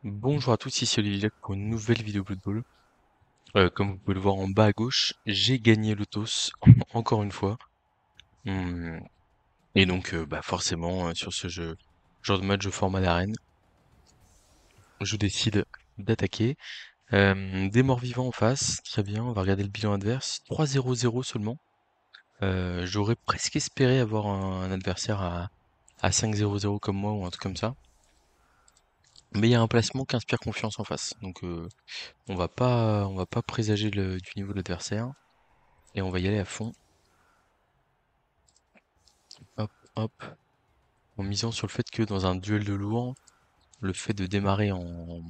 Bonjour à tous, ici Olivier pour une nouvelle vidéo Blood Bowl. Comme vous pouvez le voir en bas à gauche, j'ai gagné le TOS encore une fois. Hum, Et donc forcément sur ce genre de match de format d'arène, je décide d'attaquer. Des morts vivants en face, très bien, on va regarder le bilan adverse. 3-0-0 seulement. J'aurais presque espéré avoir un adversaire à 5-0-0 comme moi ou un truc comme ça. Mais il y a un placement qui inspire confiance en face. Donc on va pas présager du niveau de l'adversaire. Et on va y aller à fond. Hop, hop. En misant sur le fait que dans un duel de lourds, le fait de démarrer en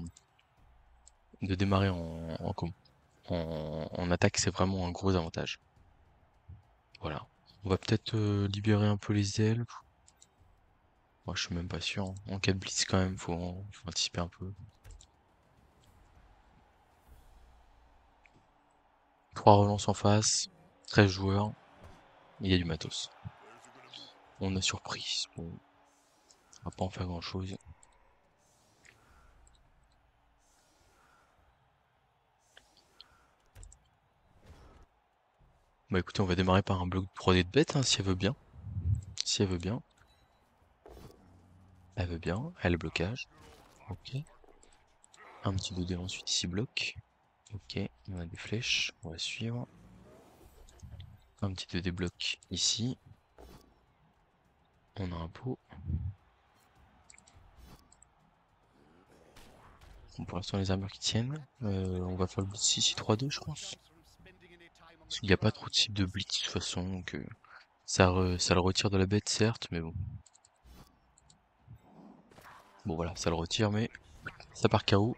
attaque, c'est vraiment un gros avantage. Voilà. On va peut-être libérer un peu les ailes. Moi, je suis même pas sûr, hein. En cas de blitz, quand même, faut anticiper un peu. 3 relances en face, 13 joueurs, il y a du matos. On a surprise. Bon, on va pas en faire grand-chose. Bah écoutez, on va démarrer par un bloc 3D de bête, hein, si elle veut bien. Si elle veut bien. Elle veut bien. Elle a le blocage. Ok. Un petit 2D ensuite ici bloc. Ok, on a des flèches, on va suivre. Un petit 2D bloc ici. On a un pot. Bon, pour l'instant les armures qui tiennent. On va faire le blitz ici 3-2 je pense. Parce qu'il n'y a pas trop de type de blitz de toute façon. Donc ça le retire de la bête certes, mais bon. Bon voilà, ça le retire, mais ça part KO.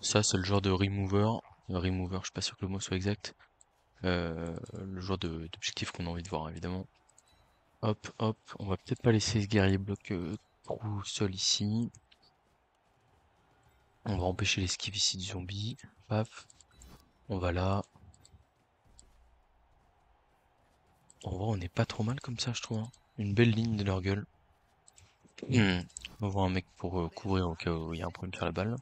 Ça c'est le genre de remover. Remover, je suis pas sûr que le mot soit exact. Le genre d'objectif qu'on a envie de voir évidemment. Hop, hop, on va peut-être pas laisser ce guerrier bloc tout seul ici. On va empêcher l'esquive ici du zombie. Paf. On va là. En vrai, on n'est pas trop mal comme ça, je trouve, hein. Une belle ligne de leur gueule. On va voir un mec pour couvrir au cas où il y a un problème sur la balle.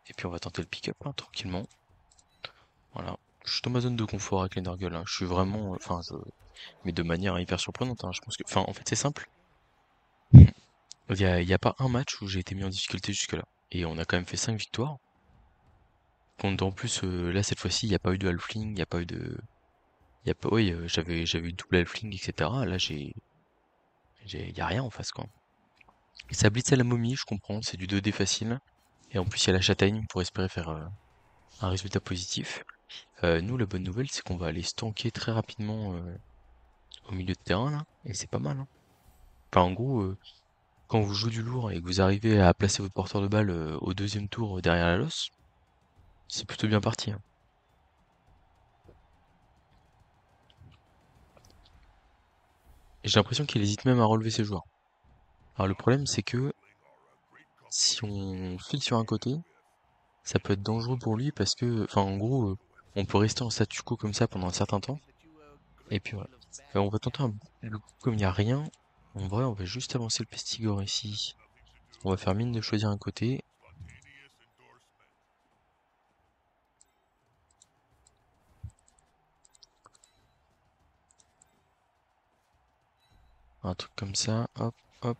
Et puis on va tenter le pick-up, hein, tranquillement. Voilà. Je suis dans ma zone de confort avec les Nurgle, hein. Je suis vraiment, mais de manière hyper surprenante, hein. Je pense que, enfin, en fait, c'est simple. Il y a pas un match où j'ai été mis en difficulté jusque-là. Et on a quand même fait 5 victoires. Quand en plus, là, cette fois-ci, il n'y a pas eu de halfling, il n'y a pas eu de, il y a pas, oui, j'avais eu double halfling, etc. Là, il y a rien en face, quoi. Et ça blitz à la momie, je comprends, c'est du 2D facile. Et en plus, il y a la châtaigne pour espérer faire un résultat positif. Nous, la bonne nouvelle, c'est qu'on va aller stanker très rapidement au milieu de terrain, là. Et c'est pas mal, hein. Enfin, en gros, quand vous jouez du lourd et que vous arrivez à placer votre porteur de balle au deuxième tour derrière la losse, c'est plutôt bien parti, hein. Et j'ai l'impression qu'il hésite même à relever ses joueurs. Alors le problème, c'est que si on file sur un côté, ça peut être dangereux pour lui parce que, enfin, en gros, on peut rester en statu quo comme ça pendant un certain temps. Et puis voilà. On va tenter du coup, comme il n'y a rien, en vrai, on va juste avancer le pestigore ici. On va faire mine de choisir un côté. Un truc comme ça. Hop, hop.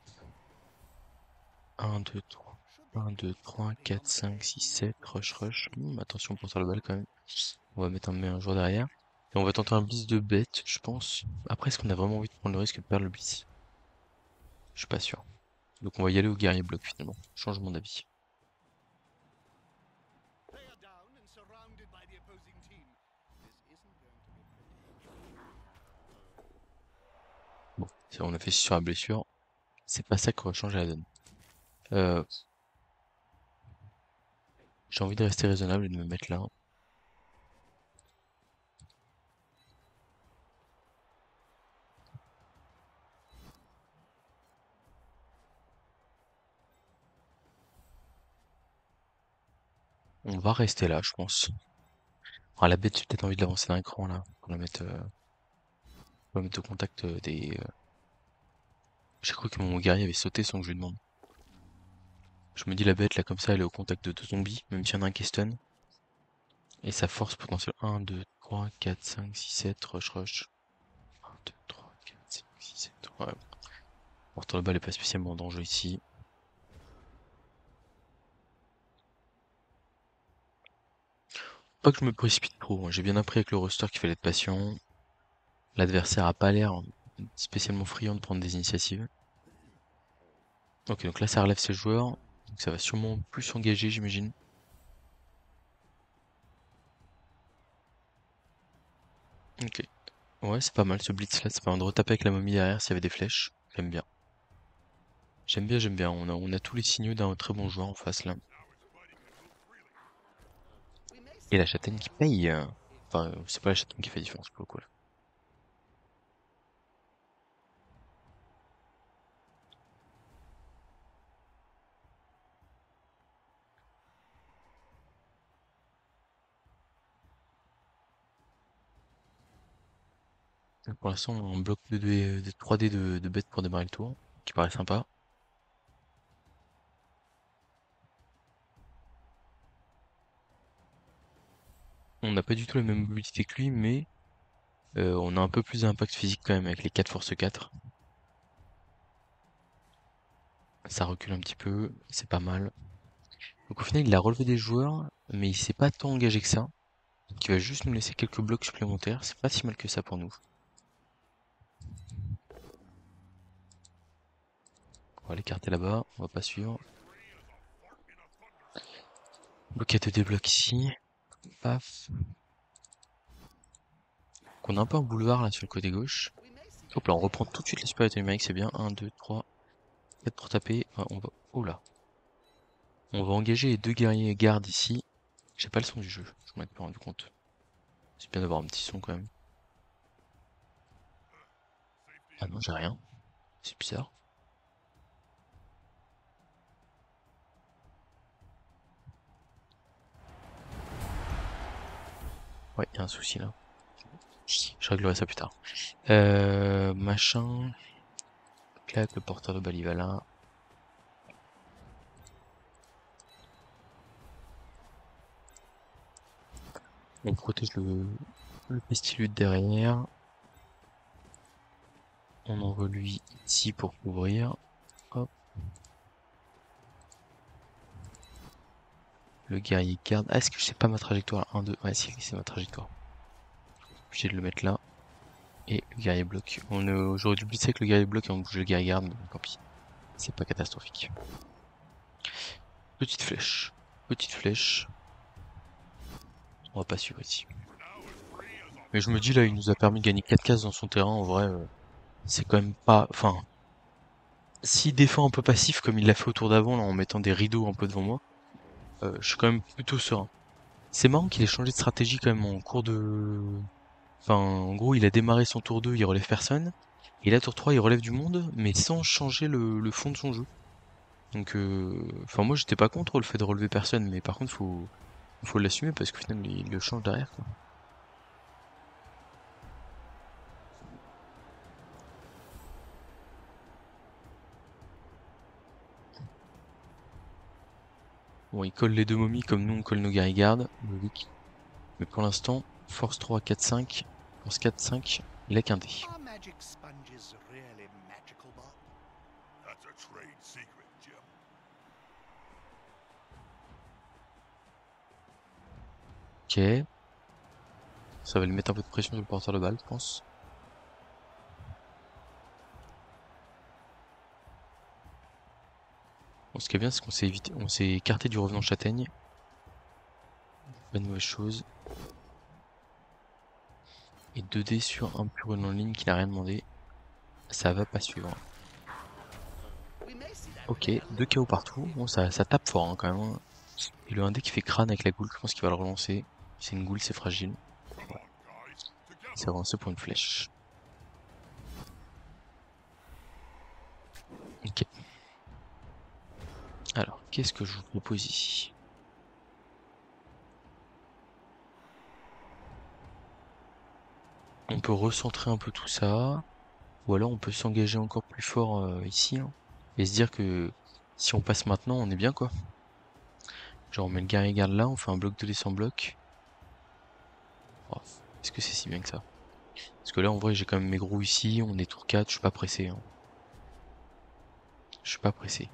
1, 2, 3. 1, 2, 3, 4, 5, 6, 7. Rush, rush. Attention pour faire le balle quand même. On va mettre un joueur derrière. Et on va tenter un blitz de bête, je pense. Après, est-ce qu'on a vraiment envie de prendre le risque de perdre le blitz? Je suis pas sûr. Donc on va y aller au guerrier bloc finalement. Changement d'avis. Bon, on a fait 6 sur la blessure. C'est pas ça qui va changer la donne. Euh, j'ai envie de rester raisonnable et de me mettre là. On va rester là, je pense. Ah, la bête, j'ai peut-être envie de l'avancer d'un cran là. On la mettre au contact des. J'ai cru que mon guerrier avait sauté sans que je lui demande. Je me dis la bête là comme ça elle est au contact de deux zombies, même s'il y en a un qui est stun. Et sa force potentielle 1, 2, 3, 4, 5, 6, 7, rush rush. 1, 2, 3, 4, 5, 6, 7. Ouais. Pourtant le bal est pas spécialement en danger ici. Pas que je me précipite trop, hein. J'ai bien appris avec le roster qu'il fallait être patient. L'adversaire a pas l'air spécialement friand de prendre des initiatives. Ok, donc là ça relève ses joueurs. Donc ça va sûrement plus s'engager, j'imagine. Ok. Ouais, c'est pas mal ce blitz là, ça permet de retaper avec la momie derrière s'il y avait des flèches. J'aime bien. J'aime bien, j'aime bien. On a tous les signaux d'un très bon joueur en face là. Et la châtaigne qui paye. Enfin, c'est pas la châtaigne qui fait la différence pour le coup là. Donc, pour l'instant, on bloque de 3D de bêtes pour démarrer le tour, qui paraît sympa. On n'a pas du tout la même mobilité que lui, mais on a un peu plus d'impact physique quand même avec les 4 force 4. Ça recule un petit peu, c'est pas mal. Donc au final, il a relevé des joueurs, mais il s'est pas tant engagé que ça. Donc il va juste nous laisser quelques blocs supplémentaires, c'est pas si mal que ça pour nous. On va l'écarter là-bas, on va pas suivre. Bloquette de débloc ici. Paf. Donc on a un peu un boulevard là sur le côté gauche. Hop là, on reprend tout de suite les supériorités numériques, c'est bien. 1, 2, 3, 4 pour taper. Ah, on va... Oh là. On va engager les deux guerriers gardes ici. J'ai pas le son du jeu, je m'en ai pas rendu compte. C'est bien d'avoir un petit son quand même. Ah non, j'ai rien. C'est bizarre. Ouais, y a un souci là. Je réglerai ça plus tard. Machin. Clac, le porteur de balle il va là. On protège le pestilute derrière. On envoie lui ici pour couvrir. Hop. Le guerrier garde. Ah, est-ce que c'est pas ma trajectoire? 1, 2. Ouais, si, c'est ma trajectoire. Obligé de le mettre là. Et le guerrier bloque. J'aurais dû blitzer avec le guerrier bloque et on bouge le guerrier garde, mais tant pis. C'est pas catastrophique. Petite flèche. Petite flèche. On va pas suivre ici. Mais je me dis là, il nous a permis de gagner 4 cases dans son terrain. En vrai, c'est quand même pas... Enfin, s'il défend un peu passif comme il l'a fait au tour d'avant, là, en mettant des rideaux un peu devant moi, je suis quand même plutôt serein. C'est marrant qu'il ait changé de stratégie quand même en cours de... Enfin, en gros, il a démarré son tour 2, il relève personne. Et là, tour 3, il relève du monde, mais sans changer le fond de son jeu. Donc, enfin, moi, j'étais pas contre le fait de relever personne, mais par contre, faut l'assumer parce qu'au final, il le change derrière, quoi. Bon, il colle les deux momies comme nous, on colle nos guerriers gardes, logique. Mais pour l'instant, force 3, 4, 5. Force 4, 5, il a qu'un dé. Are magic sponges really magical, Bob? That's a trade secret, Jim. Ok. Ça va lui mettre un peu de pression sur le porteur de balle, je pense. Bon, ce qui est bien, c'est qu'on s'est évité, on s'est écarté du revenant châtaigne. Pas de mauvaise chose. Et 2 dés sur un pur en ligne qui n'a rien demandé. Ça va pas suivre. Ok, 2 KO partout. Bon, ça tape fort hein, quand même, hein. Et le 1 dé qui fait crâne avec la goule, je pense qu'il va le relancer. C'est une goule, c'est fragile. Come on, guys. C'est Together. relancé pour une flèche. Ok. Alors, qu'est-ce que je vous propose ici? On peut recentrer un peu tout ça. Ou alors on peut s'engager encore plus fort ici, hein, et se dire que Si on passe maintenant, on est bien quoi. Genre on met le guerrier garde là, on fait un bloc de dés sans bloc. Oh, est-ce que c'est si bien que ça? Parce que là en vrai j'ai quand même mes gros ici, on est tour 4, je suis pas pressé. Hein. Je suis pas pressé.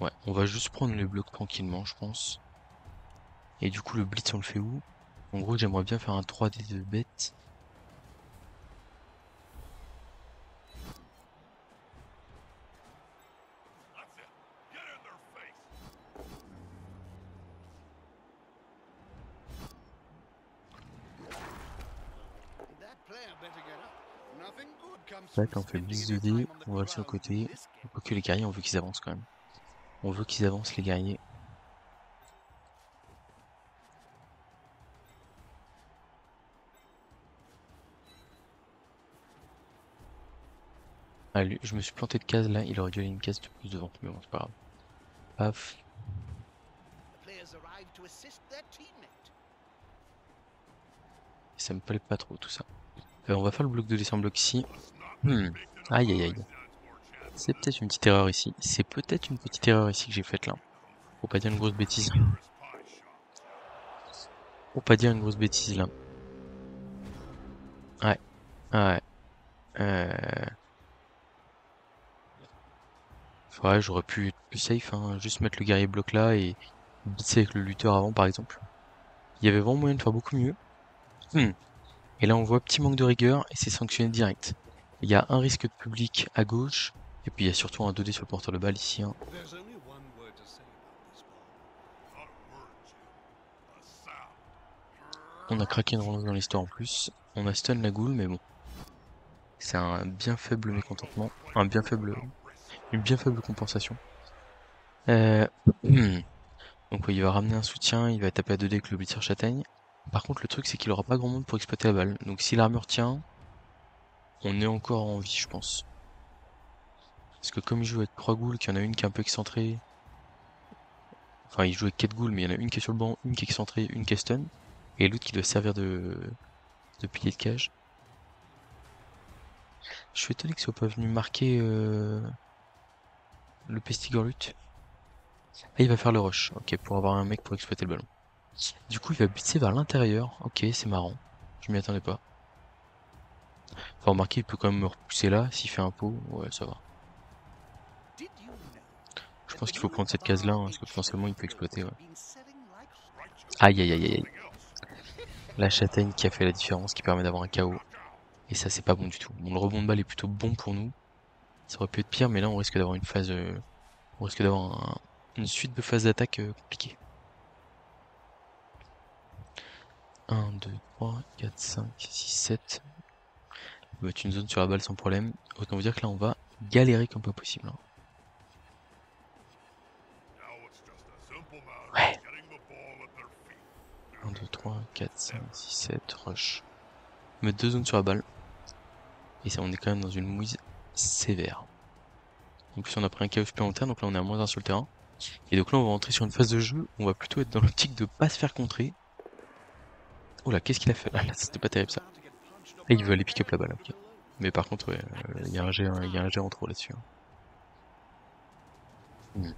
Ouais, on va juste prendre les blocs tranquillement je pense. Et du coup le blitz on le fait où? En gros j'aimerais bien faire un 3D de bête. That's it. Get in their face. That player better get up. Nothing good comes Là from on fait le spending blitz any 2D, time on the on va sur le ground in côté. this game. Quoique les guerriers on veut qu'ils avancent quand même. On veut qu'ils avancent les guerriers. Ah, lui, je me suis planté de case là, il aurait dû aller une case de plus devant, mais bon c'est pas grave. Paf. The players arrive to assist their teammate. Ça me plaît pas trop tout ça. On va faire le bloc de descente bloc ici. Let's not make big to the Aïe aïe boy aïe. stands more chance. C'est peut-être une petite erreur ici. C'est peut-être une petite erreur ici que j'ai faite là. Faut pas dire une grosse bêtise. There is pie shop. Faut pas dire une grosse bêtise là. Ouais. Ouais. Ouais, j'aurais pu être plus safe, hein. Juste mettre le guerrier bloc là et blitzer avec le lutteur avant par exemple. Il y avait vraiment moyen de faire beaucoup mieux. Et là on voit petit manque de rigueur et c'est sanctionné direct. Il y a un risque de public à gauche. Et puis il y a surtout un 2D sur le porteur de balle ici. Hein. There's only one word to say about this ball. Not a word, Jim. A sound. On a craqué une relance dans l'histoire en plus. On a stun la goule, mais bon. C'est un bien faible mécontentement. Un bien faible, une bien faible compensation. Euh... Donc ouais, il va ramener un soutien, il va taper à 2D avec le blitzer châtaigne. Par contre le truc c'est qu'il aura pas grand monde pour exploiter la balle. Donc si l'armure tient, on est encore en vie je pense. Parce que comme il joue avec 3 ghouls, qu'il y en a une qui est un peu excentrée. Enfin il joue avec 4 ghouls mais il y en a une qui est sur le banc, une qui est excentrée, une qui est stun. Et l'autre qui doit servir de pilier de cage. Je suis étonné que ça soit pas venu marquer le pestigorlut. Ah, il va faire le rush, ok, pour avoir un mec pour exploiter le ballon. Du coup, il va blitzer vers l'intérieur. Ok, c'est marrant. Je m'y attendais pas. Enfin, remarquez, il peut quand même me repousser là. S'il fait un pot, ouais, ça va. Did you know Je that pense the qu'il faut game prendre cette of case-là, hein, our parce que potentiellement, il peut ancient exploiter, heroes ouais. have been selling like Righteous. Aïe, aïe, aïe, aïe, aïe. Nothing else. La châtaigne qui a fait la différence, qui permet d'avoir un KO. Et ça, c'est pas bon du tout. Bon, le rebond de balle est plutôt bon pour nous. Ça aurait pu être pire, mais là, on risque d'avoir une phase... on risque d'avoir une suite de phases d'attaque compliquées. 1, 2, 3, 4, 5, 6, 7. On peut mettre une zone sur la balle sans problème. Autant vous dire que là, on va galérer comme pas possible. Hein. Now it's just a simple matter Ouais. of getting the ball at their feet. 1, 2, 3, 4, 5, 6, 7, rush. Mettre 2 zones sur la balle. Et ça, on est quand même dans une mouise sévère. En plus, on a pris un chaos supplémentaire, donc là, on est à -1 sur le terrain. Et donc là, on va rentrer sur une phase de jeu où on va plutôt être dans l'optique de pas se faire contrer. Oh là, qu'est-ce qu'il a fait là? Là, c'était pas terrible ça. Et il veut aller pick up la balle, ok. Mais par contre, ouais, il y a un jet en trop là-dessus. Hein.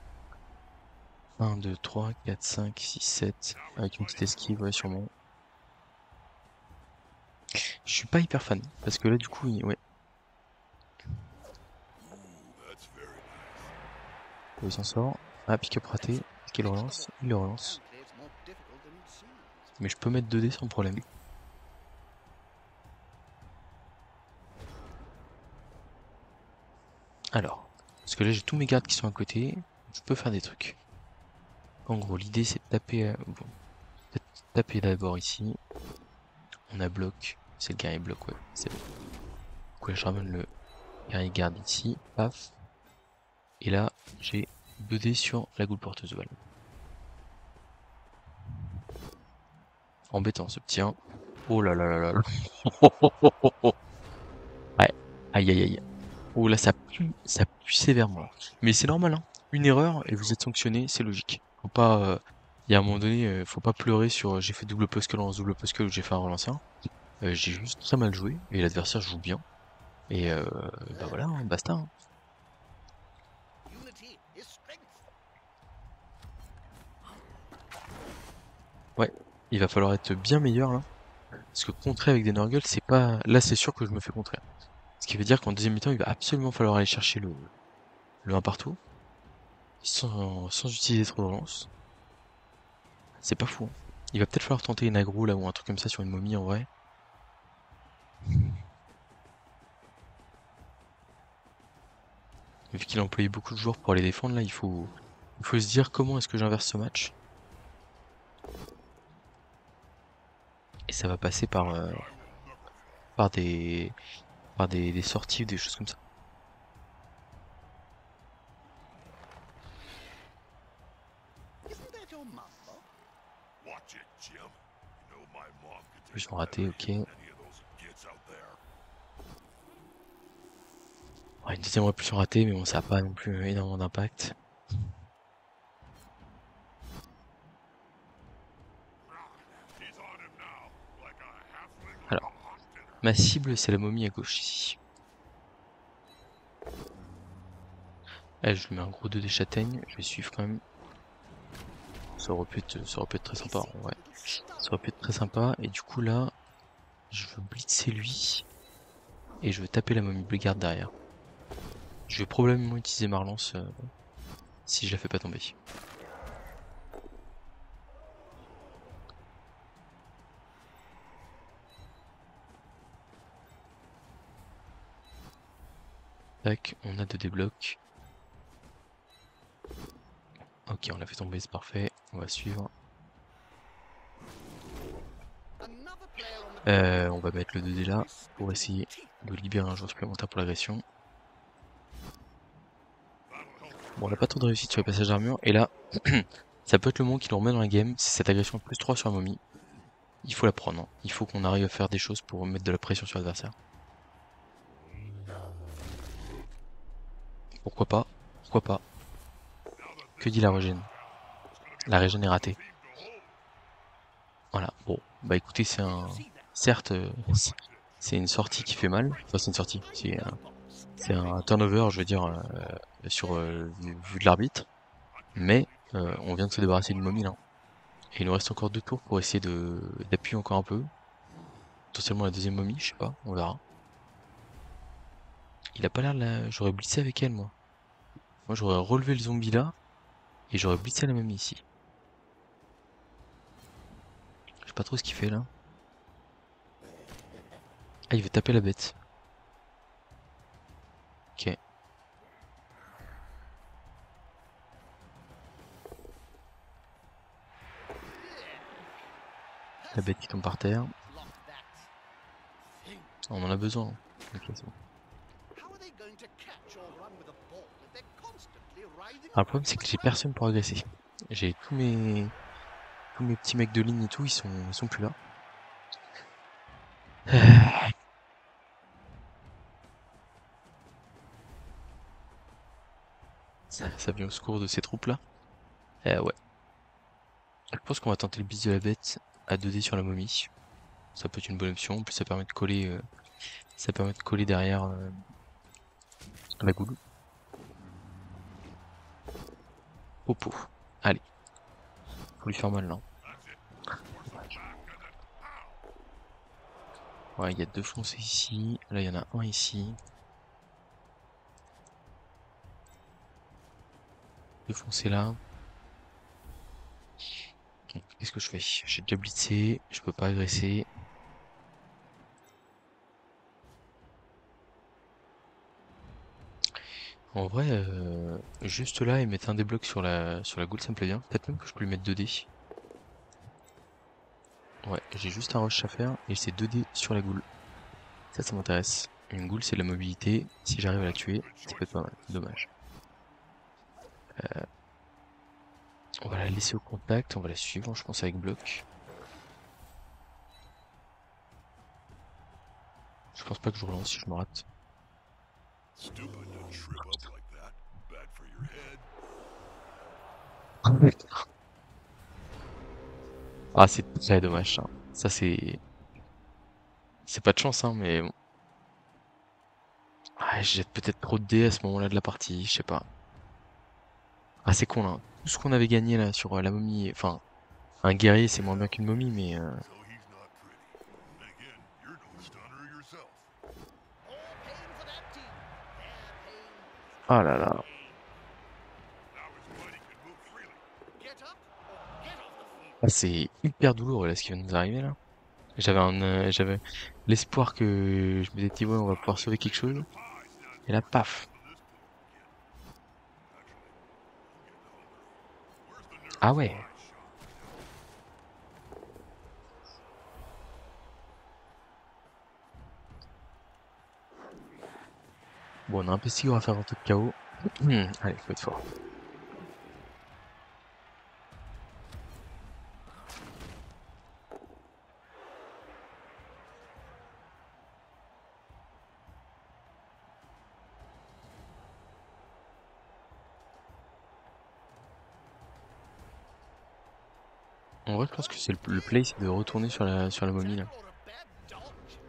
1, 2, 3, 4, 5, 6, 7. Avec une petite esquive, ouais, sûrement. Je suis pas hyper fan. Parce que là, du coup, ouais. Ooh, that's very nice. Il s'en sort. Ah, pick-up raté. Est-ce qu'il le relance? Il le relance. Apparently it's more difficult than it seems. Mais je peux mettre 2D sans problème. Alors. Parce que là, j'ai tous mes gardes qui sont à côté. Je peux faire des trucs. En gros, l'idée, c'est de taper... bon. Taper d'abord ici. On a bloc. C'est le guerrier bloc, ouais. C'est bon. Donc là, je ramène le guerrier garde ici. Paf. Et là, j'ai 2D sur la goule porteuse de balle. Embêtant ce petit 1. Oh là là là là là. Ouais. Aïe aïe aïe. Oh là, ça pue sévèrement. Mais c'est normal, hein. Une erreur et vous êtes sanctionné, c'est logique. Faut pas... Il y a un moment donné, faut pas pleurer sur j'ai fait double puzzle en double puzzle ou j'ai fait un relanceur. J'ai juste très mal joué et l'adversaire joue bien. Et bah voilà, hein, basta. Hein. Unity is strength. Ouais, il va falloir être bien meilleur là. Parce que contrer avec des Nurgle, c'est pas... Là, c'est sûr que je me fais contrer. Ce qui veut dire qu'en deuxième mi-temps, il va absolument falloir aller chercher le 1 partout. Sans utiliser trop de relance. C'est pas fou. Hein. Il va peut-être falloir tenter une aggro là ou un truc comme ça sur une momie en vrai. Vu qu'il a employé beaucoup de joueurs pour aller défendre là, il faut se dire comment est-ce que j'inverse ce match. Et ça va passer par des des sorties ou des choses comme ça. Isn't that your mother? Watch it, Jim. You know my mom could Ils take sont a ratés, better ok. hit than any of those kids out there. Ouais, une deuxième répulsion ratée, mais bon, ça n'a pas non plus énormément d'impact. He's on him now, like a halfling on Alors, a hot dinner. ma cible, c'est la momie à gauche ici. Là, je lui mets un gros 2 des châtaignes, je vais suivre quand même. Ça aurait pu être très sympa, ouais. Ça aurait pu être très sympa, et du coup là, je veux blitzer lui, et je veux taper la momie Blégarde derrière. Je vais probablement utiliser ma relance si je la fais pas tomber. Tac, on a 2 déblocs. Ok, on l'a fait tomber, c'est parfait. On va suivre. Another player on the On va mettre le 2D là pour essayer de libérer un joueur supplémentaire pour l'agression. Bon, on n'a pas trop de réussite sur le passage d'armure. Et là, ça peut être le moment qui nous remet dans la game. C'est cette agression plus 3 sur la momie. Il faut la prendre. Hein. Il faut qu'on arrive à faire des choses pour mettre de la pression sur l'adversaire. Pourquoi pas? Pourquoi pas? Que dit la régène? La régène est ratée. Voilà. Bon, bah écoutez, c'est un... Certes, c'est une sortie qui fait mal. Enfin, c'est une sortie. C'est un turnover, je veux dire, sur vu de l'arbitre. Mais on vient de se débarrasser d'une momie là. Et il nous reste encore 2 tours pour essayer d'appuyer encore un peu. Potentiellement la deuxième momie, je sais pas, on verra. Il a pas l'air là. J'aurais blitzé avec elle moi. Moi j'aurais relevé le zombie là. Et j'aurais blitzé la momie ici. Je sais pas trop ce qu'il fait là. Ah, il veut taper la bête. Ok. La bête qui tombe par terre. block that thing. On en a besoin. Hein. Ok, c'est bon. How are they going to catch or run with a ball if they're constantly riding Alors, le problème c'est que j'ai personne pour agresser. J'ai tous mes petits mecs de ligne et tout, ils sont plus là. Ça vient au secours de ces troupes là. Ouais. Je pense qu'on va tenter le bis de la bête à 2D sur la momie. Ça peut être une bonne option. En plus, ça permet de coller derrière la goule. Popo. Allez. Faut lui faire mal là. Ouais, il y a 2 foncés ici. Là, il y en a un ici. 2 foncés là. Qu'est-ce que je fais? J'ai déjà blitzé. Je peux pas agresser. En vrai, juste là et mettre un des blocs sur la goule, ça me plaît bien. Peut-être même que je peux lui mettre 2D. Ouais, j'ai juste un rush à faire et c'est 2D sur la goule. Ça m'intéresse. Une goule, c'est de la mobilité. Si j'arrive à la tuer, ça peut être pas mal. Dommage. On va la laisser au contact, on va la suivre, je pense, avec bloc. Je pense pas que je relance si je me rate. Stupid to shriv up like that. Bad for your head. Ah, c'est très dommage, ça. Ça, c'est... C'est pas de chance, hein, mais bon. Ah, je jette peut-être trop de dés à ce moment-là de la partie, je sais pas. Ah, c'est con là. Tout ce qu'on avait gagné là sur la momie, enfin, un guerrier c'est moins bien qu'une momie, mais So he's not pretty. And again, you're no stunner yourself. More pain for that team. Their pain is ah là our là. gain. Now his body can move freely. Get up or get off the field. Ah, c'est hyper douloureux là ce qui vient de nous arriver là. J'avais l'espoir que je m'étais dit ouais on va pouvoir sauver quelque chose. Pie's not Et là smart enough paf. for this poor kid. Actually, I'm getting hungry. Where's the Ah nearest ouais. pie shop? Bon on a un peu à faire un truc de KO. Allez, faut être fort. En vrai je pense que c'est le play c'est de retourner sur la momie là. Or a bad dodge.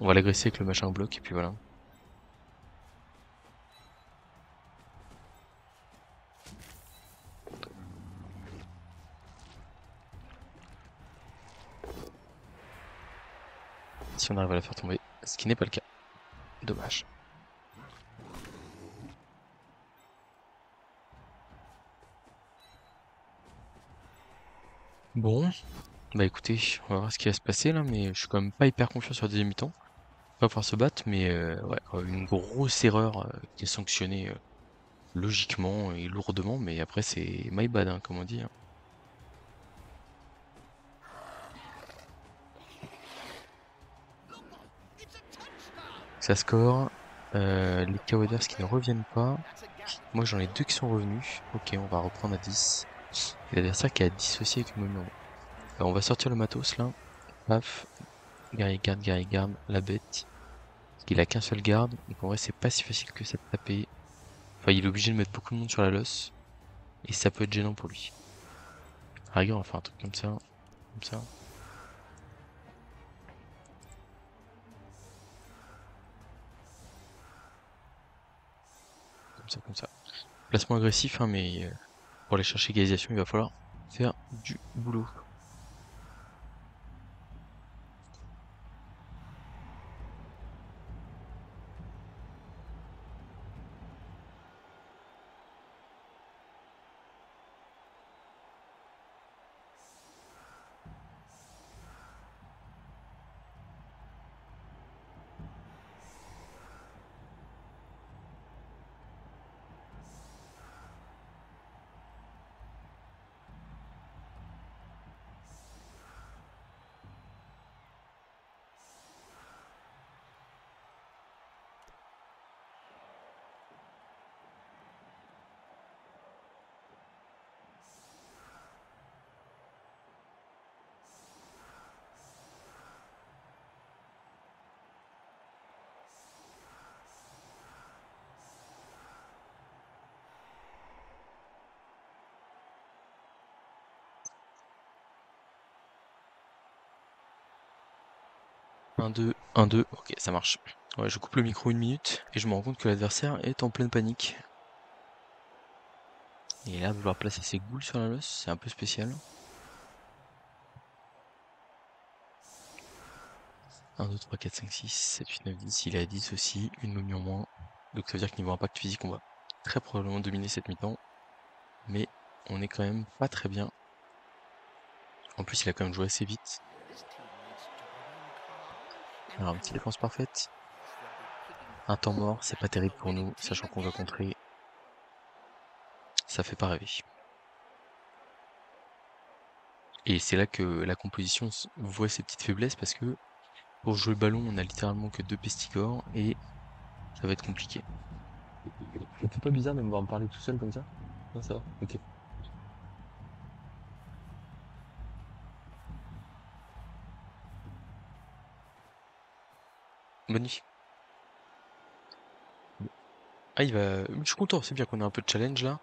On va l'agresser avec le machin bloc et puis voilà. Si on arrive à la faire tomber. Ce qui n'est pas le cas. Dommage. Bon, bah écoutez, on va voir ce qui va se passer là, mais je suis quand même pas hyper confiant sur le deuxième mi-temps. On va pouvoir se battre, mais ouais, une grosse erreur qui est sanctionnée logiquement et lourdement, mais après c'est my bad, hein, comme on dit. Hein. It's a touchdown. Ça score, les Cavaliers qui ne reviennent pas. That's a gap. Moi j'en ai deux qui sont revenus. Ok, on va reprendre à 10. Et l'adversaire qui a 10 aussi avec le moment. Alors, on va sortir le matos là. Paf, guerrier garde, la bête. Parce qu'il a qu'un seul garde, donc en vrai c'est pas si facile que ça de taper. Enfin, il est obligé de mettre beaucoup de monde sur la losse. Et ça peut être gênant pour lui. À la rigueur, on va faire un truc comme ça. Comme ça. Comme ça, comme ça. Placement agressif, hein, mais pour aller chercher égalisation, il va falloir faire du boulot. Un deux, ok, ça marche. Ouais, je coupe le micro une minute et je me rends compte que l'adversaire est en pleine panique. Et là, vouloir placer ses goules sur la losse, c'est un peu spécial. 1, 2, 3, 4, 5, 6, 7, 8, 9, 10. Il est à 10 aussi, une momie en moins. Donc ça veut dire que niveau impact physique, on va très probablement dominer cette mi-temps. Mais on est quand même pas très bien. En plus, il a quand même joué assez vite. This team needs to remain calm Alors, and une petite focused. défense parfaite. They'll be picking Un temps mort, c'est back pas to terrible the pour nous, winning sachant team qu'on va again. contrer. Ça fait pas rêver. Et c'est là que la composition voit ses petites faiblesses parce que pour jouer le ballon, on a littéralement que deux pestigores et ça va être compliqué. Ça fait pas bizarre de me voir me parler tout seul comme ça? Non, ça va, ok. Bonne nuit. Ah, il va. Je suis content, c'est bien qu'on ait un peu de challenge là.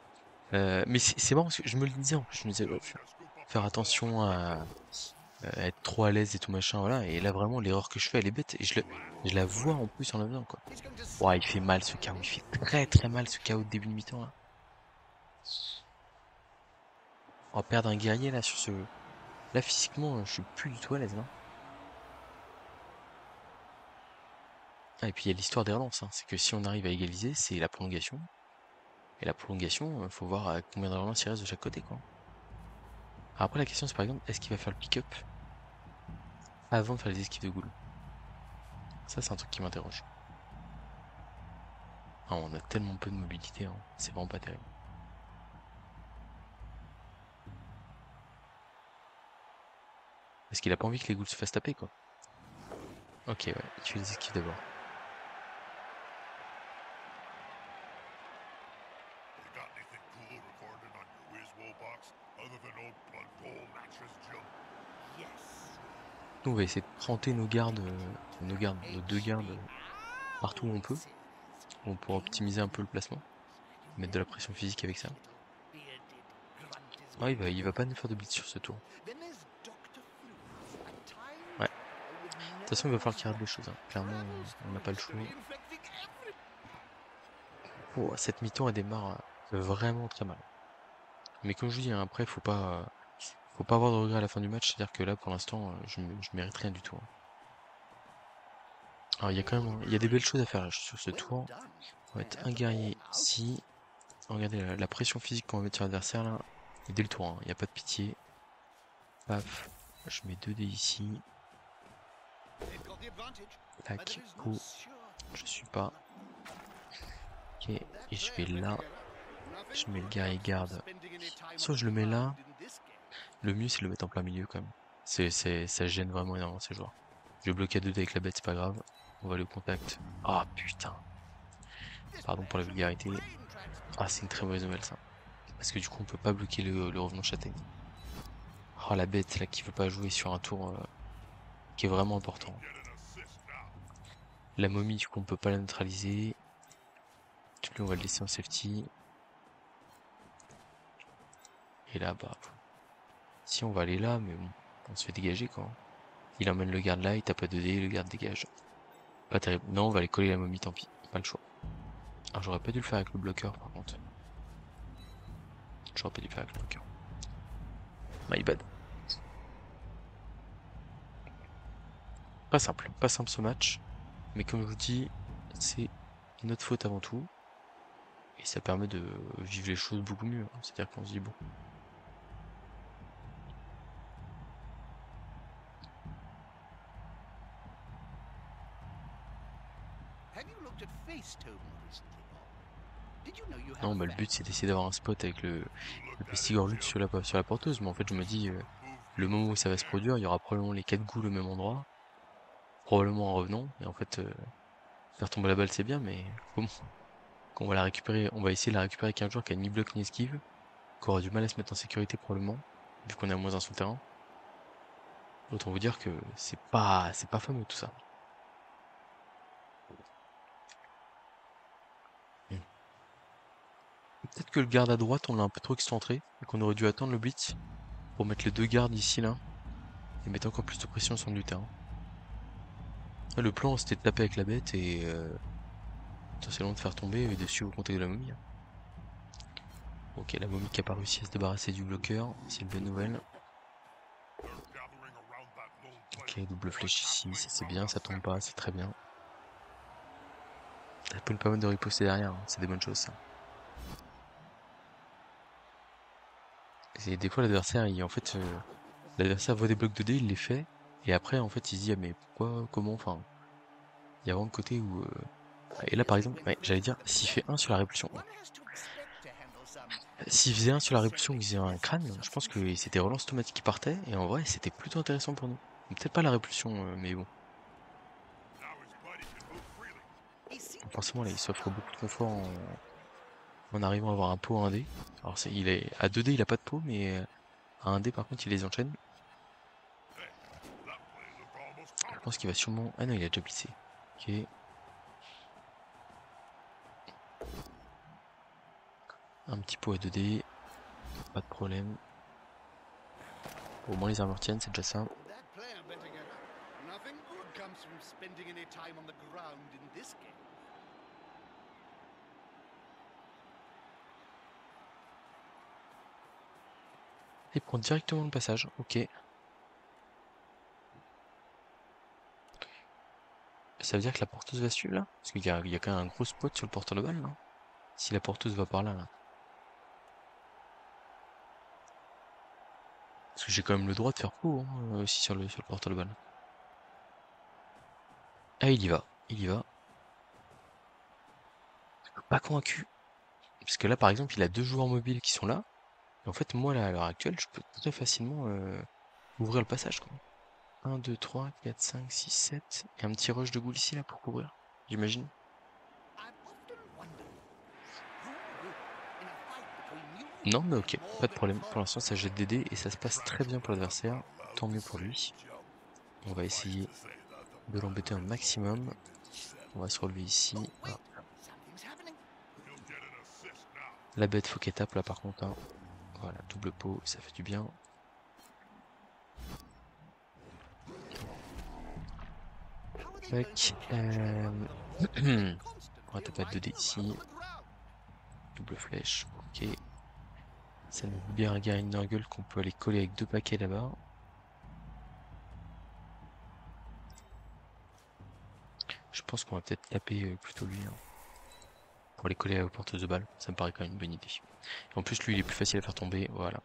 Mais c'est marrant parce que je me le disais en plus, je me disais, ouais, Tell me to scoop up faire that ball attention and quickly. être trop à l'aise et tout machin, voilà. Et là vraiment l'erreur que je fais elle est bête et je la vois en plus en la faisant quoi. He's going to Ouah, il fait mal ce KO, il fait très très mal ce KO de début de mi-temps là. On va perdre un guerrier là sur ce. Là physiquement je suis plus du tout à l'aise là. Ah, et puis il y a l'histoire des relances, hein. C'est que si on arrive à égaliser, c'est la prolongation. Et la prolongation, faut voir à combien de relances il reste de chaque côté quoi. Alors après la question c'est par exemple, est-ce qu'il va faire le pick-up avant de faire les esquives de goal? Ça c'est un truc qui m'interroge. Ah, on a tellement peu de mobilité, hein. C'est vraiment pas terrible. Parce qu'il a pas envie que les ghouls se fassent taper, quoi. Ok, ouais, il fait les esquives d'abord. You got anything cool recorded on your Wizwo box other than old Blood Bowl mattress junk? Yes. Nous, on va essayer de planter nos deux gardes partout où on peut. On pourra optimiser un peu le placement. Mettre de la pression physique avec ça. Ah, il va pas nous faire de blitz sur ce tour. Ouais. De toute façon, il va falloir qu'il rate des choses, hein. Clairement, on n'a pas le choix. Oh, cette mi-temps, elle démarre vraiment très mal. Mais comme je vous dis, hein, après, faut pas avoir de regrets à la fin du match. C'est-à-dire que là, pour l'instant, je mérite rien du tout, hein. Alors, il y a quand même, il y a des belles choses à faire là, sur ce tour. On va mettre un guerrier ici. Regardez la pression physique qu'on va mettre sur l'adversaire là. Et dès le tour, hein, il n'y a pas de pitié. Paf. Je mets 2 dés ici. Tac. Oh, je suis pas. Ok. Et je vais là. Je mets le guerrier garde. Soit je le mets là. Le mieux c'est de le mettre en plein milieu quand même. Ça gêne vraiment énormément ces joueurs. Je vais bloquer à 2 dés avec la bête, c'est pas grave. On va aller au contact. Ah putain. Pardon pour la vulgarité. Ah, c'est une très mauvaise nouvelle ça. Parce que du coup on peut pas bloquer le revenant châtaigne. Oh la bête là qui veut pas jouer sur un tour qui est vraiment important. La momie du coup on peut pas la neutraliser. Lui on va le laisser en safety. Et là bah si on va aller là mais bon, on se fait dégager quoi. Il emmène le garde là, il tape à 2D, le garde dégage. Pas terrible. Non on va aller coller la momie, tant pis, pas le choix. Alors j'aurais pas dû le faire avec le bloqueur par contre. J'aurais pas dû le faire avec le bloqueur. My bad. Pas simple ce match. Mais comme je vous dis, c'est notre faute avant tout. Et ça permet de vivre les choses beaucoup mieux, hein. C'est-à-dire qu'on se dit bon. Non, bah le but c'est d'essayer d'avoir un spot avec le Pestigor sur la porteuse. Mais en fait je me dis, le moment où ça va se produire, il y aura probablement les 4 ghouls au même endroit. Probablement en revenant. Et en fait, faire tomber la balle c'est bien, mais comment? Quand on va la récupérer, on va essayer de la récupérer avec un joueur qui a ni bloc ni esquive. Qui aura du mal à se mettre en sécurité probablement. Vu qu'on est à moins 1 sur le terrain. Autant vous dire que c'est pas fameux tout ça. Hmm. Peut-être que le garde à droite, on l'a un peu trop excentré, et qu'on aurait dû attendre le blitz pour mettre les 2 gardes ici là, et mettre encore plus de pression sur le terrain. Là, le plan c'était de taper avec la bête et potentiellement de faire tomber et dessus au contact de la momie. Ok, la momie qui a pas réussi à se débarrasser du bloqueur, c'est une bonne nouvelle. Ok, double flèche ici, ça c'est bien, ça tombe pas, c'est très bien. Ça peut nous permettre de riposter derrière, hein. C'est des bonnes choses ça. Et des fois l'adversaire, en fait, l'adversaire voit des blocs de dés, il les fait, et après en fait il se dit ah mais pourquoi, comment, enfin, il y a vraiment le côté où et là par exemple, ouais, j'allais dire s'il fait 1 sur la répulsion. S'il faisait 1 sur la répulsion ou il faisait un crâne, je pense que c'était relance automatique qui partait, et en vrai c'était plutôt intéressant pour nous. Peut-être pas la répulsion, mais bon. Forcément là il s'offre beaucoup de confort en arrivant à avoir un pot à 1D. Alors il est à 2D il a pas de pot, mais à 1D par contre il les enchaîne. Je pense qu'il va sûrement. Ah non, il a déjà blissé. Ok. Un petit pot à 2D. Pas de problème. Au moins les armures tiennent, c'est déjà ça. spending any time on the ground in this game. Il prend directement le passage, ok. Ça veut dire que la porteuse va suivre là? Parce qu'il y a quand même un gros spot sur le porteur de balle là. Si la porteuse va par là, là. Parce que j'ai quand même le droit de faire faux hein, aussi sur le porteur de balle. Ah il y va, il y va. Pas convaincu. Parce que là par exemple il a 2 joueurs mobiles qui sont là. Et en fait moi là à l'heure actuelle je peux très facilement ouvrir le passage quoi. 1, 2, 3, 4, 5, 6, 7. Et un petit rush de goal ici là pour couvrir. J'imagine. I've often wondered who would, in a fight between you Non mais ok, and pas de Morbid problème. Pour Paul, l'instant ça jette des dés et ça se passe très bien pour l'adversaire. Tant mieux pour lui. On va essayer de l'embêter un maximum. On va se relever ici. wait, Ah. something's happening. La bête faut qu'elle tape là par contre. Hein. Voilà, double pot, ça fait du bien. How are they Tac. going to catch Overrun though? They're On va taper constantly 2 dés right ici. around on the ground. Double flèche, ok. Ça nous libère un Garindingle qu'on peut aller coller avec 2 paquets là-bas. Je pense qu'on va peut-être taper plutôt lui. Hein, pour aller coller aux portes de balle. Ça me paraît quand même une bonne idée. Et en plus, lui, il est plus facile à faire tomber. Voilà.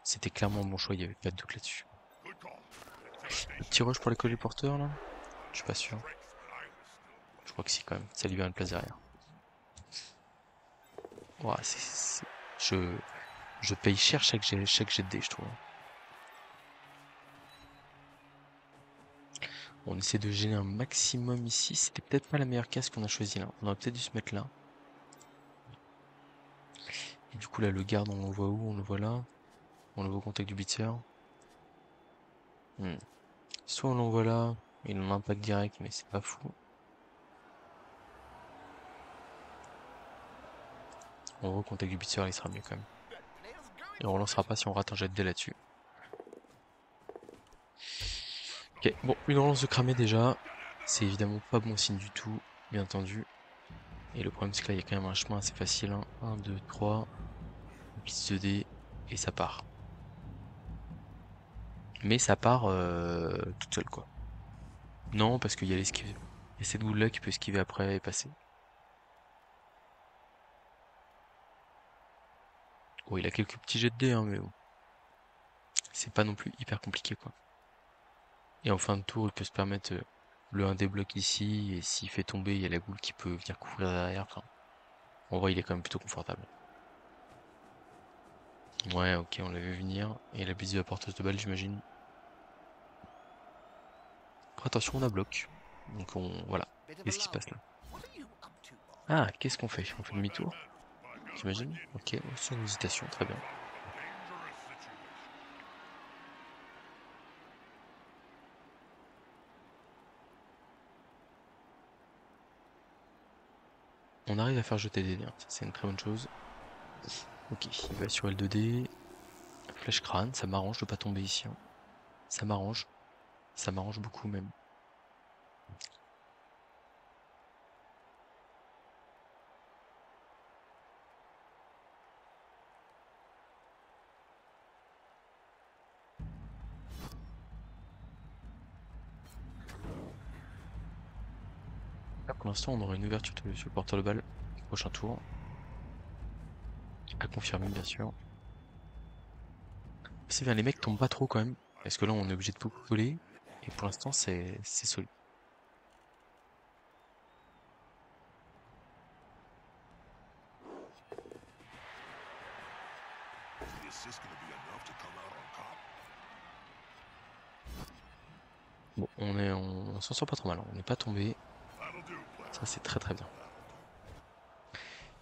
C'était clairement mon choix, il n'y avait pas de doute là-dessus. Le petit rush pour aller coller le porteur là? Je suis pas sûr. Je crois que si quand même. Ça libère une place derrière. Ouah, je paye cher chaque jet de dés, je trouve. On essaie de gêner un maximum ici. C'était peut-être pas la meilleure case qu'on a choisie là. On aurait peut-être dû se mettre là. Et du coup là, le garde, on l'envoie où? On le voit là. On le voit au contact du blitzer. Soit on l'envoie là, il a un impact direct, mais c'est pas fou. On voit au contact du blitzer, il sera mieux quand même. Et on relancera pas si on rate un jet de dés là-dessus. Ok, bon, une relance de cramé déjà. C'est évidemment pas bon signe du tout, bien entendu. Et le problème c'est que là il y a quand même un chemin assez facile. 1, 2, 3. Blitz 2D. Et ça part. Mais ça part toute seule quoi. Non, parce qu'il y a l'esquive. Il y a cette boule là qui peut esquiver après et passer. Oh, il a quelques petits jets de dés, hein, mais bon. C'est pas non plus hyper compliqué quoi. Et en fin de tour, il peut se permettre le 1 débloque ici, et s'il fait tomber, il y a la boule qui peut venir couvrir derrière. Enfin, en vrai, il est quand même plutôt confortable. Ouais, ok, on l'a vu venir. Et la bise de la porteuse de balle, j'imagine. Attention, on a bloc. Donc voilà. Bit of Qu'est-ce qui se alarm. passe là? What are you up to, boy? Ah, qu'est-ce qu'on fait? On fait demi-tour? J'imagine. Ok, sans hésitation, très bien. On arrive à faire jeter des dés, hein. Ça c'est une très bonne chose. Ok, il va sur L2D. Flèche crâne, ça m'arrange de pas tomber ici. Hein. Ça m'arrange. Ça m'arrange beaucoup même. Là, pour l'instant, on aura une ouverture sur le porteur de balle. Prochain tour. À confirmer, bien sûr. C'est bien, les mecs tombent pas trop quand même. Parce que là, on est obligé de tout coller. Et pour l'instant, c'est solide. Bon, on s'en sort pas trop mal. On n'est pas tombé. Ça, c'est très très bien.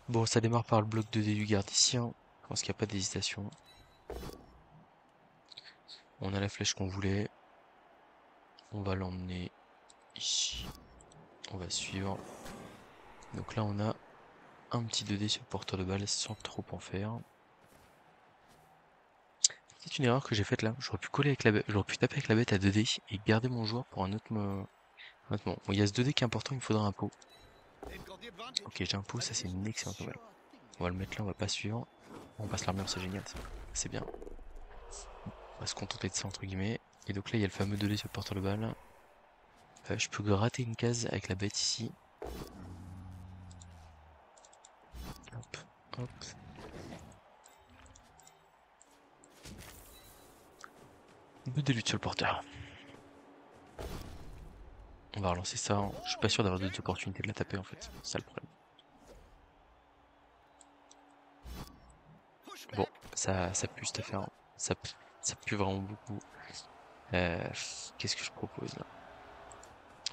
Bon, ça démarre par le bloc de dés du garde ici. Hein. Je pense qu'il n'y a pas d'hésitation. On a la flèche qu'on voulait. On va l'emmener ici. On va suivre. Donc là, on a un petit 2D sur le porteur de balle sans trop en faire. C'est une erreur que j'ai faite là. J'aurais pu coller avec la bête, j'aurais pu taper avec la bête à 2D et garder mon joueur pour un Honnêtement, bon, il y a ce 2D qui est important, il me faudra un pot. They've got the advantage. Ok, j'ai un pot, ça c'est une But excellente nouvelle. sure thing. On va le mettre là, on va pas suivre. On passe l'armure, c'est génial, ça. C'est bien. On va se contenter de ça entre guillemets. Et donc là, il y a le fameux 2D sur le porteur de balle. Je peux gratter une case avec la bête ici. Hop, hop. Deux d lutte sur le porteur. On va relancer ça. Je suis pas sûr d'avoir d'autres opportunités de la taper en fait. C'est ça le problème. Bon, ça pue cette affaire. Ça pue vraiment beaucoup. Qu'est-ce que je propose là?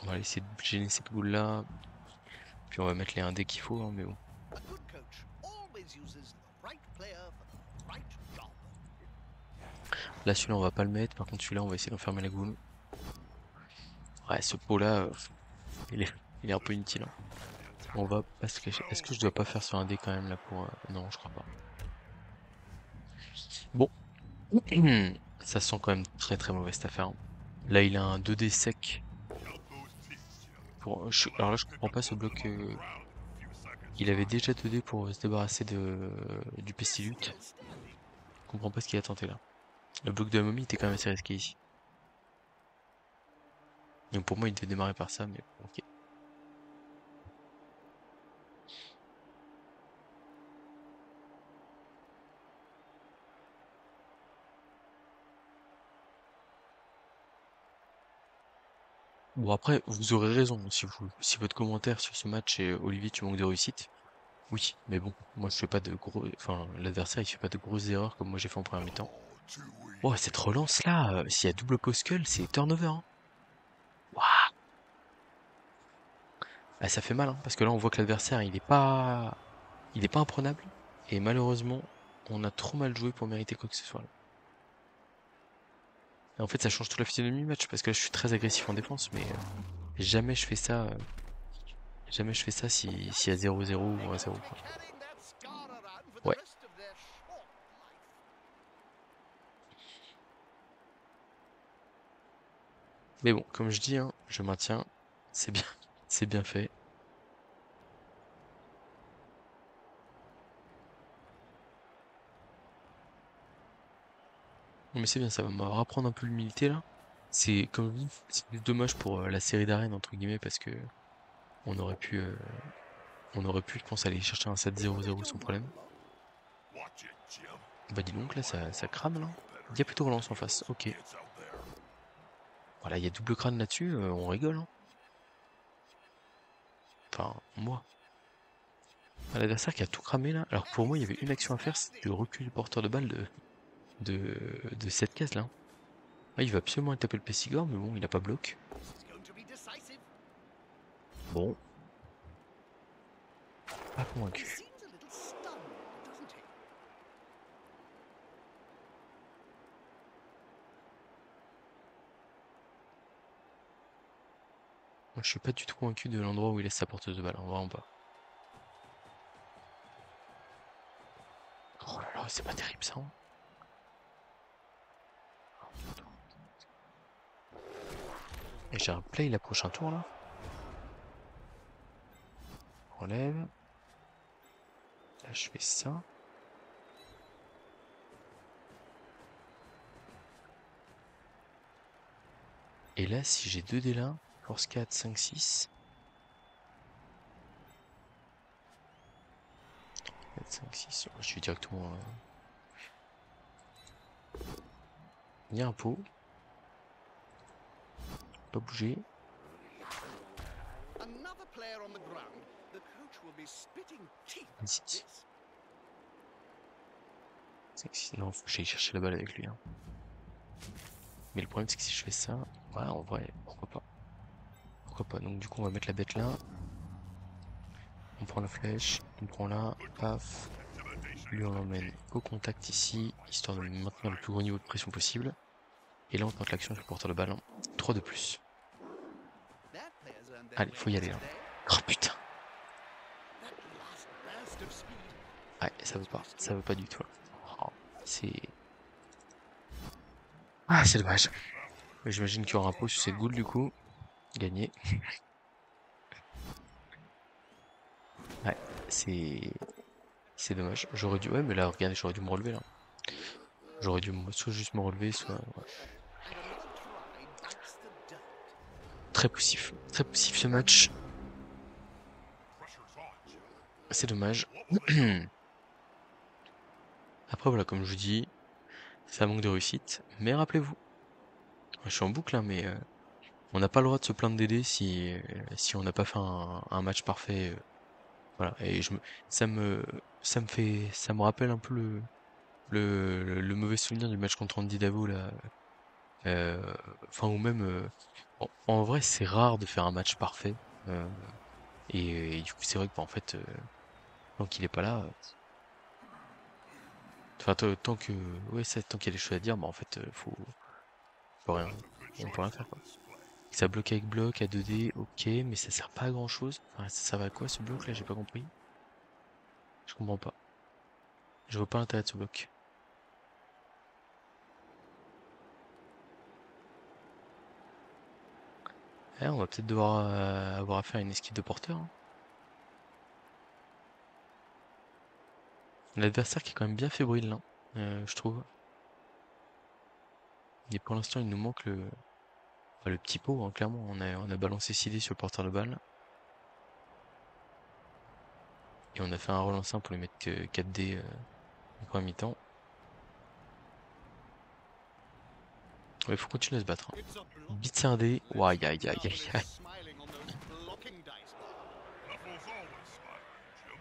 On va essayer de gêner cette boule là. Puis on va mettre les 1D qu'il faut, hein, mais bon. A good coach always uses the right player for the right job. Là celui-là on va pas le mettre, par contre celui-là on va essayer d'enfermer la goule. Ouais, ce pot là, il est un peu inutile. Hein. On va pas se cacher. Est-ce que je dois pas faire sur un dé quand même là pour... Non, je crois pas. Bon. Ça sent quand même très très mauvais cette affaire. Hein. Là il a un 2D sec. Alors là je comprends pas ce bloc. Il avait déjà 2D pour se débarrasser du pestilute. Je comprends pas ce qu'il a tenté là. Le bloc de la momie était quand même assez risqué ici. Donc pour moi il devait démarrer par ça, mais ok. Bon après, vous aurez raison, si votre commentaire sur ce match est Olivier tu manques de réussite, oui, mais bon, moi je fais pas de gros... Enfin, l'adversaire il fait pas de grosses erreurs comme moi j'ai fait en première mi-temps. Oh, cette relance là, s'il y a double post-skull, c'est turnover. Hein. Waouh. Ah, ça fait mal, hein, parce que là on voit que l'adversaire il est pas imprenable, et malheureusement, on a trop mal joué pour mériter quoi que ce soit là. Et en fait ça change toute la physionomie du match, parce que là je suis très agressif en défense, mais jamais je fais ça... Jamais je fais ça s'il y a 0-0 ou 1-0. Quoi. Carrying that scar around for the Ouais. rest of their short life. Mais bon, comme je dis, hein, je maintiens. C'est bien, c'est bien fait. Non, mais c'est bien, ça va me rapprendre un peu l'humilité là. C'est comme je dis, c'est juste dommage pour la série d'arènes entre guillemets parce que on aurait pu, euh, je pense, aller chercher un 7-0-0 sans problème. Bah dis donc là, ça crame là. Il y a plutôt relance en face. Ok. Voilà, il y a double crâne là-dessus. On rigole. Hein. Enfin, moi. Ah, l'adversaire qui a tout cramé là. Alors pour moi, il y avait une action à faire, c'était de reculer le porteur de balle de cette case là. Ah, il va absolument aller taper le Pessigor, mais bon, il a pas bloc. This is going to be decisive. Bon, pas He convaincu. seems a little stunned, doesn't he? Moi, je suis pas du tout convaincu de l'endroit où il laisse sa porteuse de balle, hein, vraiment pas. Oh là là, c'est pas terrible ça. Hein. Et j'ai un play la prochain tour là. Relève. Là, je fais ça. Et là, si j'ai 2 dés là, force 4, 5, 6. 4, 5, 6. Je suis directement. Il y a un pot. Pas bouger. Another player on the ground. The coach will be spitting teeth at 6. this. 5, 6. Non, faut que j'aille chercher la balle avec lui. Hein. Mais le problème, c'est que si je fais ça, ouais, en vrai, pourquoi pas. Pourquoi pas. Donc, du coup, on va mettre la bête là. On prend la flèche, on prend là, paf. Lui, on l'emmène au contact ici, histoire de maintenir le plus gros niveau de pression possible. Et là, on tente l'action sur le porteur de balle. 3 de plus. That player's earned their Allez, faut y wages aller là. today. Oh putain. That last burst of speed. Ouais, ça veut pas du tout. Oh, c'est... Ah, c'est dommage. J'imagine qu'il y aura un pot sur cette goule du coup. Gagné. Ouais, c'est dommage. J'aurais dû... Ouais, mais là, regardez, j'aurais dû me relever, là. J'aurais dû soit juste me relever, soit... ouais. And another try bites the dust. Très poussif ce match. Pressure's on, Joe. C'est dommage. What will they do? Après, voilà, comme je vous dis, ça manque de réussite. Mais rappelez-vous, je suis en boucle, hein, mais on n'a pas le droit de se plaindre d'aider si on n'a pas fait un match parfait. Voilà. Et ça me, ça me rappelle un peu le mauvais souvenir du match contre Andy Davo, là. Enfin, ou même, en vrai, c'est rare de faire un match parfait. euh, et du coup, c'est vrai que, bah, en fait, tant qu'il est pas là, enfin, tant que, ouais, tant qu'il y a des choses à dire, bah, en fait, faut rien, That's a good on peut rien choice faire, on quoi. this play. Ça bloque avec bloc à 2D, ok, mais ça sert pas à grand chose. Enfin, ça sert à quoi ce bloc là? J'ai pas compris. Je comprends pas. Je vois pas l'intérêt de ce bloc. On va peut-être devoir avoir affaire à une esquive de porteur, hein. L'adversaire qui est quand même bien fébrile là, je trouve. Et pour l'instant, il nous manque enfin, le petit pot, hein, clairement. On a balancé 6D sur le porteur de balle. Et on a fait un relanceur pour lui mettre que 4D en première mi-temps. Ouais, il faut continuer à se battre, hein. It's a block. Beat un D. Let's Ouah, hope aïe, aïe, aïe, Duffel aïe, is aïe. smiling on those blocking dice. Duffle's always smiling, Jim.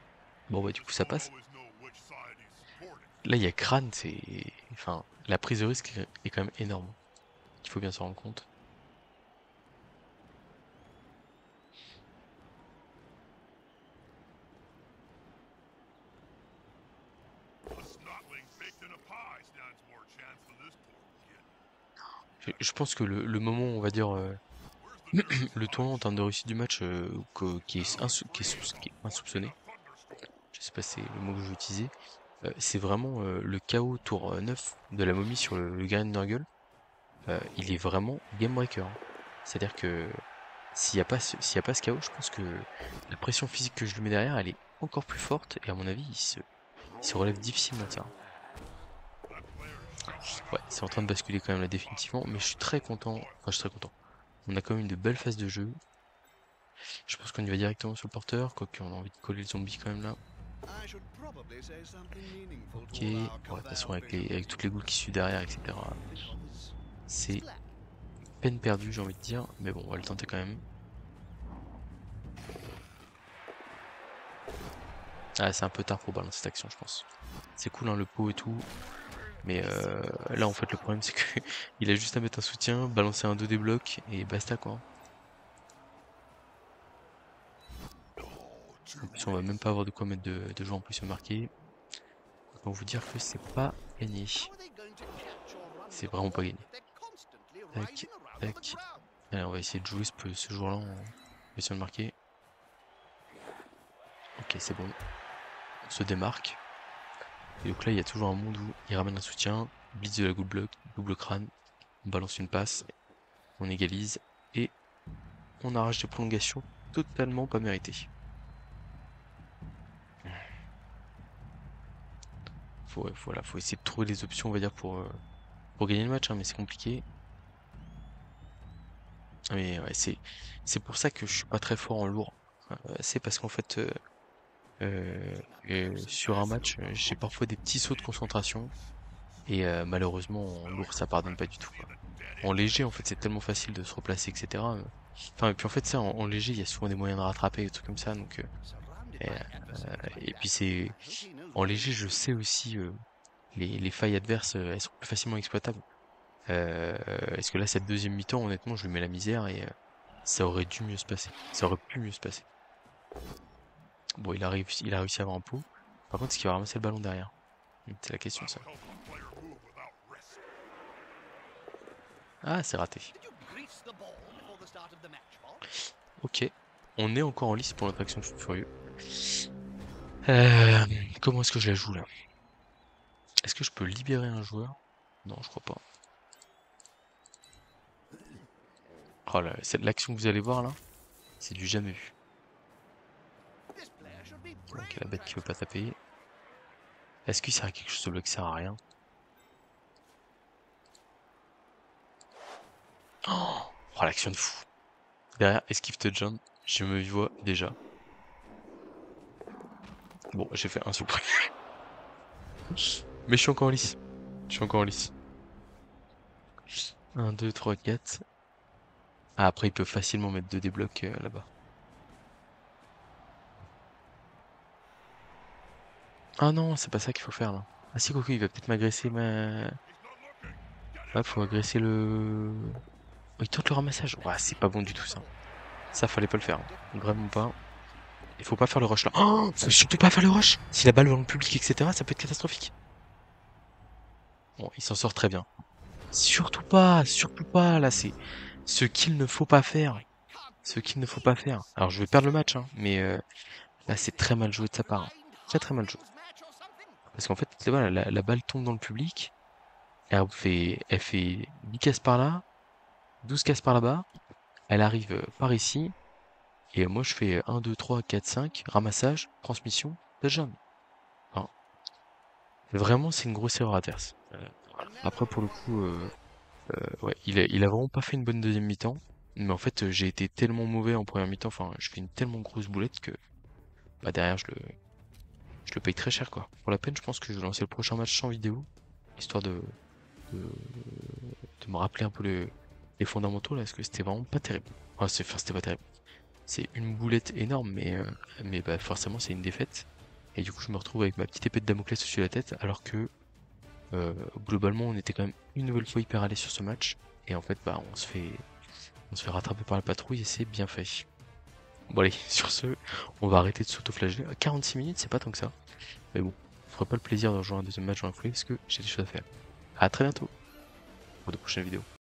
Bon, bah, du coup, Just ça don't passe. always know which side he's supporting. Là, il y a Crâne, c'est... Enfin, la prise de risque est quand même énorme. Il faut bien s'en rendre compte. A snotling baked in a pie stands more chance than this poor kid. Je pense que le moment, on va dire, Where's the nearest le tournant en punch? termes de réussite du match qui est, Now he's qui est framed, watching insoupçonné, a thunderstorm. je sais pas si c'est le mot que je vais utiliser, c'est vraiment le KO tour 9 de la momie sur le Garen Nurgle. Il est vraiment game breaker, hein. C'est-à-dire que s'il y a pas ce KO, je pense que la pression physique que je lui mets derrière, elle est encore plus forte, et à mon avis, il se relève difficilement de ça. That player's Ouais, c'est en train de basculer quand même là définitivement, mais je suis très content, enfin je suis très content. On a quand même une de belles phases de jeu. Je pense qu'on y va directement sur le porteur, quoique on a envie de coller le zombie quand même là. I should probably say something meaningful Ok, to all our bon, de toute façon covert avec toutes les visions. goules qui suivent derrière, etc. Because C'est slack. peine perdue, j'ai envie de dire, mais bon, on va le tenter quand même. Ah, c'est un peu tard pour balancer cette action, je pense. C'est cool, hein, le pot et tout, mais là en fait le problème c'est que il a juste à mettre un soutien, balancer un 2D bloc et basta quoi. En plus on va même pas avoir de quoi mettre de joueurs en plus marqué. Autant vous dire que c'est pas gagné. How are they going to catch or run C'est the vraiment pas ball gagné. if they're constantly Tac, rising around on the tac. ground? Allez, on va essayer de jouer ce jour-là en essayant de marquer. Ok, c'est bon. On se démarque. Et donc là, il y a toujours un monde où il ramène un soutien, blitz de la good block, double crâne, on balance une passe, on égalise et on arrache des prolongations totalement pas méritées. Voilà, faut essayer de trouver des options, on va dire, pour gagner le match, hein, mais c'est compliqué. Ah, mais ouais, c'est pour ça que je suis pas très fort en lourd. C'est parce qu'en fait, sur un match, j'ai parfois des petits sauts de concentration. Et malheureusement, en lourd, ça pardonne pas du tout, quoi. En léger, en fait, c'est tellement facile de se replacer, etc. Enfin, et puis en fait, ça, en léger, il y a souvent des moyens de rattraper, des trucs comme ça. Donc, Surrounded et, by adversaries like et puis that, c'est I hope he knows en what léger, he's je doing. sais aussi les failles adverses, elles sont plus facilement exploitables. Est-ce que là, cette deuxième mi-temps, honnêtement, je lui mets la misère et ça aurait dû mieux se passer. Ça aurait pu mieux se passer. Bon, il a réussi à avoir un pot. Par contre, est-ce qu'il va ramasser le ballon derrière? C'est la question, ça. That'll help a player move without risk. Ah, c'est raté. Did you grease the ball before the start of the match, Bob? Ok. On est encore en lice pour notre action de fou furieux. Comment est-ce que je la joue là? Est-ce que je peux libérer un joueur? Non, je crois pas. Oh, Oh là, l'action que vous allez voir là, c'est du jamais vu. This player should be Donc brave, la bête qui veut pas Francis. taper. Est-ce qu'il sert à quelque chose ce bloc? Sert à rien. Oh, l'action de fou. Derrière, esquive touchdown, je me vois déjà. Bon, j'ai fait un souple. Mais je suis encore en lice. Je suis encore en lice. 1, 2, 3, 4. Ah, après, il peut facilement mettre 2 déblocs là-bas. Ah non, c'est pas ça qu'il faut faire là. Ah si, Coco, il va peut-être m'agresser, mais... Ouais, faut agresser le... Oh, il tente le ramassage. Ouais, c'est pas bon du tout ça. Ça, fallait pas le faire. Vraiment pas. Il faut pas faire le rush là. Oh, faut surtout pas faire le rush. Si la balle va dans le public, etc., ça peut être catastrophique. Bon, il s'en sort très bien. Surtout pas, là, c'est ce qu'il ne faut pas faire. Ce qu'il ne faut pas faire. Alors, je vais perdre le match, hein, mais là, c'est très mal joué de sa part. Très très mal joué. Parce qu'en fait, voilà, la balle tombe dans le public, elle fait 10 cases par là, 12 cases par là-bas, elle arrive par ici, et moi je fais 1, 2, 3, 4, 5, ramassage, transmission, touchdown. Enfin, vraiment, c'est une grosse erreur adverse. Voilà. Après, pour le coup, ouais, il a vraiment pas fait une bonne deuxième mi-temps, mais en fait, j'ai été tellement mauvais en première mi-temps, enfin, je fais une tellement grosse boulette que bah, derrière, je le paye très cher, quoi. Pour la peine, je pense que je vais lancer le prochain match sans vidéo, histoire de, de me rappeler un peu les fondamentaux là, parce que c'était vraiment pas terrible. Enfin, c'était pas terrible. C'est une boulette énorme, mais bah, forcément c'est une défaite. Et du coup, je me retrouve avec ma petite épée de Damoclès au-dessus de la tête, alors que globalement, on était quand même une nouvelle fois hyper allé sur ce match. Et en fait, bah, on se fait rattraper par la patrouille et c'est bien fait. Bon allez, sur ce, on va arrêter de s'autoflageller. 46 minutes, c'est pas tant que ça. Mais bon, je ferai pas le plaisir de rejoindre un deuxième match dans la foulée parce que j'ai des choses à faire. À très bientôt pour de prochaines vidéos.